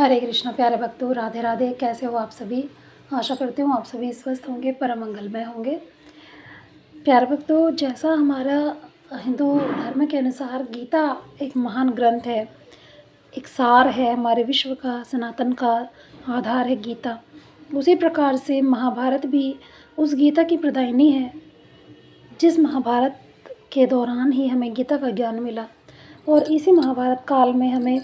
हरे कृष्णा प्यारे भक्तों, राधे राधे। कैसे हो आप सभी? आशा करती हूँ आप सभी स्वस्थ होंगे, परम मंगलमय होंगे। प्यारे भक्तों, जैसा हमारा हिंदू धर्म के अनुसार गीता एक महान ग्रंथ है, एक सार है, हमारे विश्व का, सनातन का आधार है गीता। उसी प्रकार से महाभारत भी उस गीता की प्रदायिनी है, जिस महाभारत के दौरान ही हमें गीता का ज्ञान मिला। और इसी महाभारत काल में हमें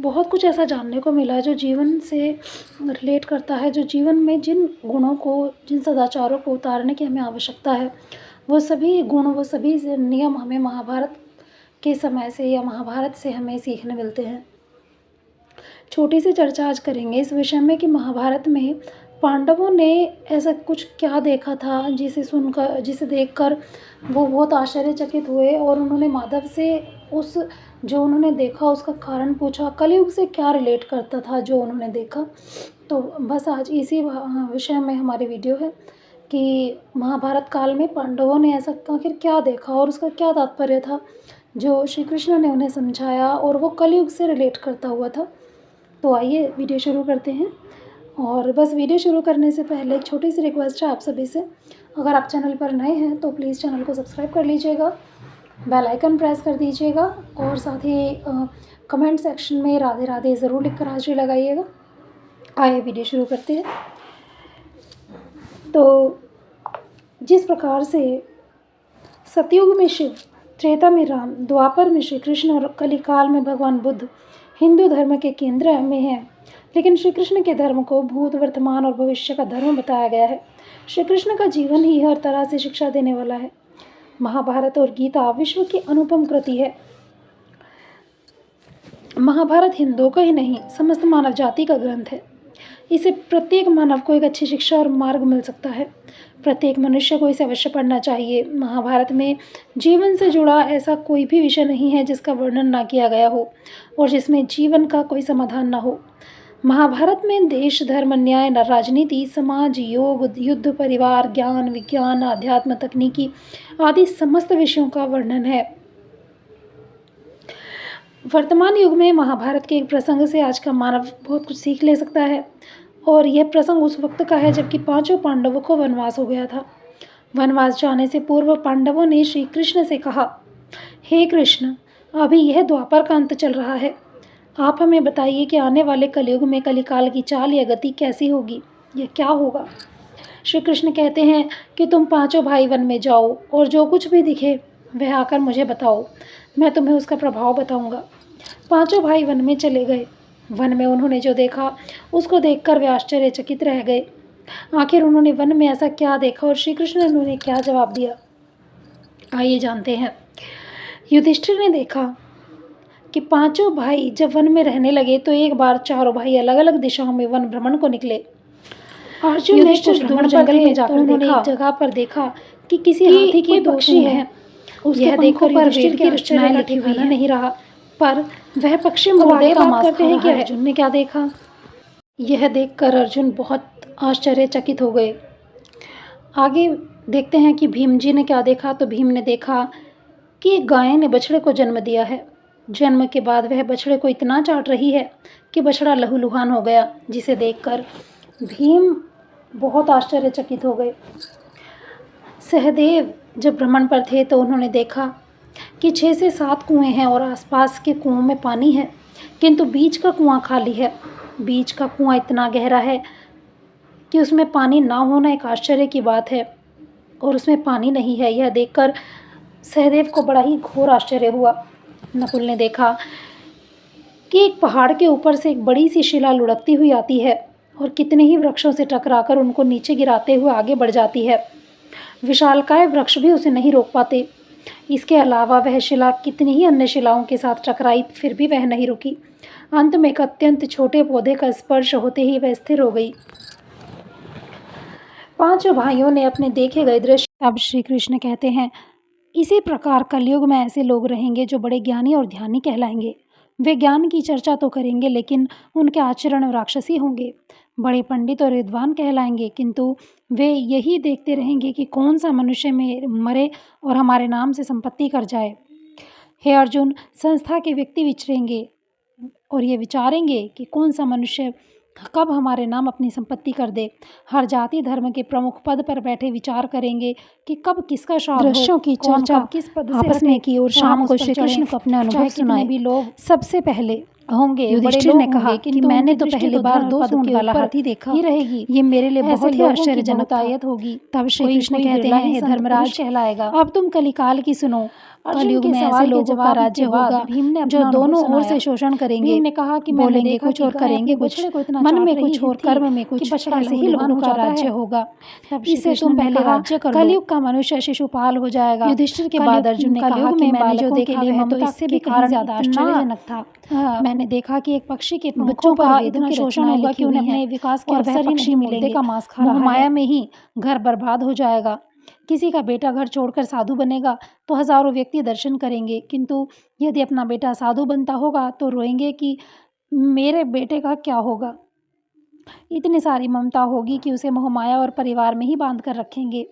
बहुत कुछ ऐसा जानने को मिला जो जीवन से रिलेट करता है, जो जीवन में जिन गुणों को, जिन सदाचारों को उतारने की हमें आवश्यकता है, वो सभी गुण, वो सभी नियम हमें महाभारत के समय से या महाभारत से हमें सीखने मिलते हैं। छोटी सी चर्चा आज करेंगे इस विषय में कि महाभारत में पांडवों ने ऐसा कुछ क्या देखा था जिसे देखकर वो बहुत आश्चर्यचकित हुए और उन्होंने माधव से उस जो उन्होंने देखा उसका कारण पूछा, कलयुग से क्या रिलेट करता था जो उन्होंने देखा। तो बस आज इसी विषय में हमारी वीडियो है कि महाभारत काल में पांडवों ने ऐसा आखिर क्या देखा और उसका क्या तात्पर्य था जो श्री कृष्ण ने उन्हें समझाया और वो कलयुग से रिलेट करता हुआ था। तो आइए वीडियो शुरू करते हैं। और बस वीडियो शुरू करने से पहले एक छोटी सी रिक्वेस्ट है आप सभी से, अगर आप चैनल पर नए हैं तो प्लीज़ चैनल को सब्सक्राइब कर लीजिएगा, बेल आइकन प्रेस कर दीजिएगा और साथ ही कमेंट सेक्शन में राधे राधे ज़रूर लिखकर हाजिरी लगाइएगा। आइए वीडियो शुरू करते हैं। तो जिस प्रकार से सतयुग में शिव, त्रेता में राम, द्वापर में श्री कृष्ण और कलिकाल में भगवान बुद्ध हिंदू धर्म के केंद्र में हैं, लेकिन श्री कृष्ण के धर्म को भूत, वर्तमान और भविष्य का धर्म बताया गया है। श्री कृष्ण का जीवन ही हर तरह से शिक्षा देने वाला है। महाभारत और गीता विश्व की अनुपम कृति है। महाभारत हिंदुओं का ही नहीं, समस्त मानव जाति का ग्रंथ है। इसे प्रत्येक मानव को एक अच्छी शिक्षा और मार्ग मिल सकता है। प्रत्येक मनुष्य को इसे अवश्य पढ़ना चाहिए। महाभारत में जीवन से जुड़ा ऐसा कोई भी विषय नहीं है जिसका वर्णन ना किया गया हो और जिसमें जीवन का कोई समाधान ना हो। महाभारत में देश, धर्म, न्याय, राजनीति, समाज, योग, युद्ध, परिवार, ज्ञान, विज्ञान, आध्यात्म, तकनीकी आदि समस्त विषयों का वर्णन है। वर्तमान युग में महाभारत के एक प्रसंग से आज का मानव बहुत कुछ सीख ले सकता है और यह प्रसंग उस वक्त का है जबकि पांचों पांडवों को वनवास हो गया था। वनवास जाने से पूर्व पांडवों ने श्री कृष्ण से कहा, हे कृष्ण, अभी यह द्वापर का अंत चल रहा है, आप हमें बताइए कि आने वाले कलयुग में कलिकाल की चाल या गति कैसी होगी, यह क्या होगा। श्री कृष्ण कहते हैं कि तुम पांचों भाई वन में जाओ और जो कुछ भी दिखे वह आकर मुझे बताओ, मैं तुम्हें उसका प्रभाव बताऊंगा। पांचों भाई वन में चले गए। वन में उन्होंने जो देखा उसको देखकर वे आश्चर्यचकित रह गए। आखिर उन्होंने वन में ऐसा क्या देखा और श्री कृष्ण ने उन्हें क्या जवाब दिया, आइए जानते हैं। युधिष्ठिर ने देखा कि पांचों भाई जब वन में रहने लगे तो एक बार चारों भाई अलग अलग दिशाओं में वन भ्रमण को निकले। अर्जुन ने कुछ दूर जंगल में जाकर उन्होंने एक जगह पर देखा कि किसी हाथी की दो सूंड है। यह देखकर युधिष्ठिर की रचनाएं लिखी हुई नहीं रहा, पर वह पक्षी मुर्दे का मांस करते हैं कि अर्जुन ने क्या देखा। यह देखकर अर्जुन बहुत आश्चर्यचकित हो गए। आगे देखते हैं कि भीम जी ने क्या देखा। तो भीम ने देखा कि एक गाय ने बछड़े को जन्म दिया है। जन्म के बाद वह बछड़े को इतना चाट रही है कि बछड़ा लहूलुहान हो गया, जिसे देखकर भीम बहुत आश्चर्यचकित हो गए। सहदेव जब भ्रमण पर थे तो उन्होंने देखा कि 6 से 7 कुएं हैं और आसपास के कुओं में पानी है, किंतु बीच का कुआं खाली है। बीच का कुआं इतना गहरा है कि उसमें पानी ना होना एक आश्चर्य की बात है और उसमें पानी नहीं है। यह देखकर सहदेव को बड़ा ही घोर आश्चर्य हुआ। नकुल ने देखा कि एक पहाड़ के ऊपर से एक बड़ी सी शिला लुढ़कती हुई आती है और कितने ही वृक्षों से टकराकर उनको नीचे गिराते हुए आगे बढ़ जाती है। विशालकाय वृक्ष भी उसे नहीं रोक पाते। इसके अलावा वह शिला कितनी ही अन्य शिलाओं के साथ टकराई, फिर भी वह नहीं रुकी। अंत में एक अत्यंत छोटे पौधे का स्पर्श होते ही वह स्थिर हो गई। पांचों भाइयों ने अपने देखे गए दृश्य। अब श्री कृष्ण कहते हैं, इसी प्रकार कलयुग में ऐसे लोग रहेंगे जो बड़े ज्ञानी और ध्यानी कहलाएंगे। वे ज्ञान की चर्चा तो करेंगे लेकिन उनके आचरण राक्षसी होंगे। बड़े पंडित और विद्वान कहलाएंगे, किंतु वे यही देखते रहेंगे कि कौन सा मनुष्य में मरे और हमारे नाम से संपत्ति कर जाए। हे अर्जुन, संस्था के व्यक्ति विचरेंगे, और ये विचारेंगे कि कौन सा मनुष्य कब हमारे नाम अपनी संपत्ति कर दे। हर जाति धर्म के प्रमुख पद पर बैठे विचार करेंगे कि कब किसका श्राद्ध हो, दृश्यों की कौन चर्चा कब किस पद से आपस में की और शाम को श्री कृष्ण को अपने अनुभव सुनाए। भी लोग सबसे पहले होंगे, बड़े युधिष्ठिर लोग ने कहा होंगे, कि किंतु मैंने उनकी तो दृष्टि पहली बार धर्म 2 पद सूंड के वाला ऊपर हाथी देखा, ही रहेगी। ये मेरे लिए ऐसे बहुत ही लोगों की आश्चर्यजनक था। बहुतायत होगी। तब श्री कोई कृष्ण कोई कहते बिरला हैं, ही हे संत पुरुष धर्मराज, कहलाएगा। अब तुम कलिकाल की सुनो। अर्जुन कलयुग के में ऐसे सवाल के लोगों का जवाब राज्य के बाद होगा भीम ने जो अपना अनुभव दोनों ओर सुनाया। से शोषण करेंगे, भीम ने कहा कि मैंने बोलेंगे देखा कुछ कि और गाय करेंगे अपने कुछ, बछड़े को इतना मन चाट में रही कुछ और थी कर्म में कि कुछ, बछड़ा ऐसे ही लहूलुहान लोगों हो का जाता राज्य है। होगा। तब श्री इससे कृष्ण तुम ने पहले कहा, राज्य कर लो। कलयुग का मनुष्य शिशुपाल हो जाएगा। युधिष्ठिर के बाद अर्जुन ने कहा कि मैंने जो देखा वह तो इससे भी कहीं ज्यादा आश्चर्यजनक था। मैंने देखा कि एक पक्षी के बच्चों पंखों का पर इतना वेदों की शोषण रचनाएं होगा लिखी कि हुई उन्हें अपने हैं विकास के और अवसर वह ही पक्षी नहीं मुर्दे मिलेंगे। का मांस खा रहा मोहमाया है। में ही घर बर्बाद हो जाएगा। किसी का बेटा घर छोड़कर साधु बनेगा तो हजारों व्यक्ति दर्शन करेंगे, किंतु यदि अपना बेटा साधु बनता होगा तो रोएंगे कि मेरे बेटे का क्या होगा। इतनी सारी ममता होगी कि उसे मोहमाया और परिवार में ही बांध कर रखेंगे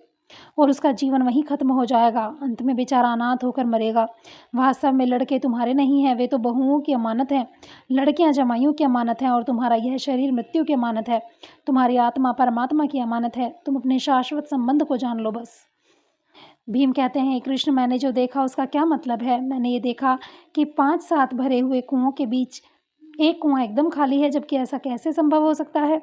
और उसका जीवन वहीं खत्म हो जाएगा। अंत में बेचारा अनाथ होकर मरेगा। वास्तव में लड़के तुम्हारे नहीं हैं, वे तो बहुओं की अमानत हैं। लड़कियां जमाइयों की अमानत हैं और तुम्हारा यह शरीर मृत्यु की अमानत है। तुम्हारी आत्मा परमात्मा की अमानत है। तुम अपने शाश्वत संबंध को जान लो बस। भीम कहते हैं, कृष्ण, मैंने जो देखा उसका क्या मतलब है? मैंने ये देखा कि 5-7 भरे हुए कुओं के बीच एक कुआं एकदम खाली है, जबकि ऐसा कैसे संभव हो सकता है?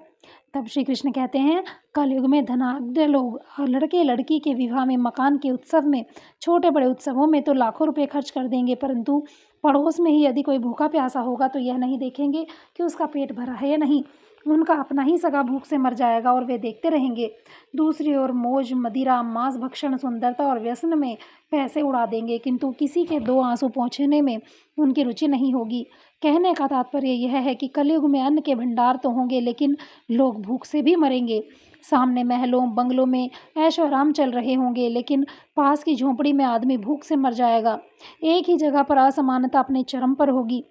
तब श्री कृष्ण कहते हैं, कलयुग में धनाढ्य लोग लड़के लड़की के विवाह में, मकान के उत्सव में, छोटे बड़े उत्सवों में तो लाखों रुपए खर्च कर देंगे, परंतु पड़ोस में ही यदि कोई भूखा प्यासा होगा तो यह नहीं देखेंगे कि उसका पेट भरा है या नहीं। उनका अपना ही सगा भूख से मर जाएगा और वे देखते रहेंगे। दूसरी ओर मौज, मदिरा, मांस भक्षण, सुंदरता और व्यसन में पैसे उड़ा देंगे, किंतु किसी के 2 आंसू पहुँचने में उनकी रुचि नहीं होगी। कहने का तात्पर्य यह है कि कलयुग में अन्न के भंडार तो होंगे, लेकिन लोग भूख से भी मरेंगे। सामने महलों बंगलों में ऐशो आराम चल रहे होंगे, लेकिन पास की झोंपड़ी में आदमी भूख से मर जाएगा। एक ही जगह पर असमानता अपने चरम पर होगी।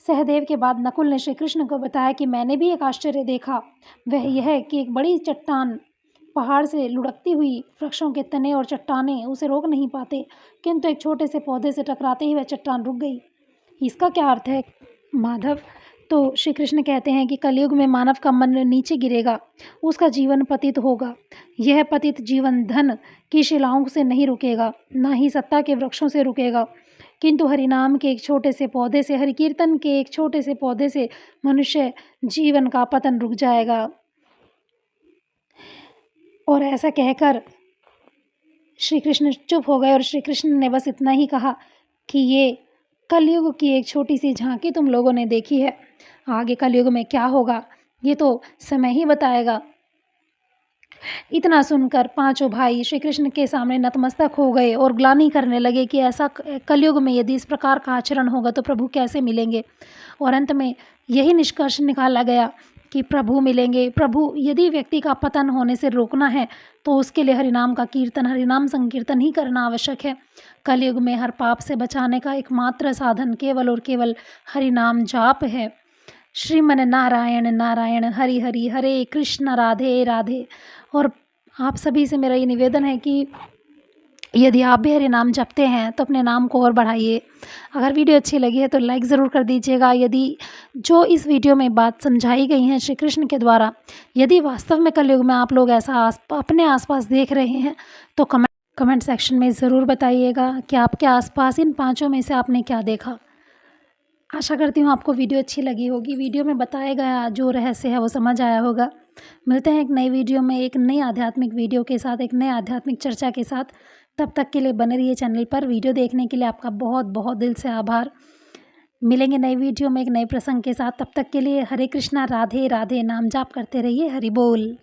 सहदेव के बाद नकुल ने श्री कृष्ण को बताया कि मैंने भी एक आश्चर्य देखा। वह यह कि एक बड़ी चट्टान पहाड़ से लुढ़कती हुई, वृक्षों के तने और चट्टानें उसे रोक नहीं पाते, किंतु एक छोटे से पौधे से टकराते ही वह चट्टान रुक गई। इसका क्या अर्थ है माधव? तो श्री कृष्ण कहते हैं कि कलयुग में मानव का मन नीचे गिरेगा, उसका जीवन पतित होगा। यह पतित जीवन धन की शिलाओं से नहीं रुकेगा, ना ही सत्ता के वृक्षों से रुकेगा, किंतु हरिनाम के एक छोटे से पौधे से, हरि कीर्तन के एक छोटे से पौधे से मनुष्य जीवन का पतन रुक जाएगा। और ऐसा कहकर श्री कृष्ण चुप हो गए और श्री कृष्ण ने बस इतना ही कहा कि ये कलयुग की एक छोटी सी झांकी तुम लोगों ने देखी है। आगे कलयुग में क्या होगा ये तो समय ही बताएगा। इतना सुनकर पांचों भाई श्री कृष्ण के सामने नतमस्तक हो गए और ग्लानि करने लगे कि ऐसा कलयुग में यदि इस प्रकार का आचरण होगा तो प्रभु कैसे मिलेंगे। और अंत में यही निष्कर्ष निकाला गया कि प्रभु मिलेंगे। प्रभु यदि व्यक्ति का पतन होने से रोकना है तो उसके लिए हरिनाम का कीर्तन, हरिनाम संकीर्तन ही करना आवश्यक है। कलयुग में हर पाप से बचाने का एकमात्र साधन केवल और केवल हरिनाम जाप है। श्रीमन नारायण नारायण, हरि हरि, हरे कृष्ण राधे राधे। और आप सभी से मेरा ये निवेदन है कि यदि आप भी हरि नाम जपते हैं तो अपने नाम को और बढ़ाइए। अगर वीडियो अच्छी लगी है तो लाइक ज़रूर कर दीजिएगा। यदि जो इस वीडियो में बात समझाई गई हैं श्री कृष्ण के द्वारा, यदि वास्तव में कलयुग में आप लोग ऐसा अपने आसपास देख रहे हैं तो कमेंट सेक्शन में ज़रूर बताइएगा कि आपके आसपास इन पांचों में से आपने क्या देखा। आशा करती हूँ आपको वीडियो अच्छी लगी होगी। वीडियो में बताया गया जो रहस्य है वो समझ आया होगा। मिलते हैं एक नई वीडियो में, एक नई आध्यात्मिक वीडियो के साथ, एक नए आध्यात्मिक चर्चा के साथ। तब तक के लिए बने रहिए चैनल पर। वीडियो देखने के लिए आपका बहुत बहुत दिल से आभार। मिलेंगे नई वीडियो में एक नए प्रसंग के साथ। तब तक के लिए हरे कृष्णा, राधे राधे। नाम जाप करते रहिए। हरि बोल।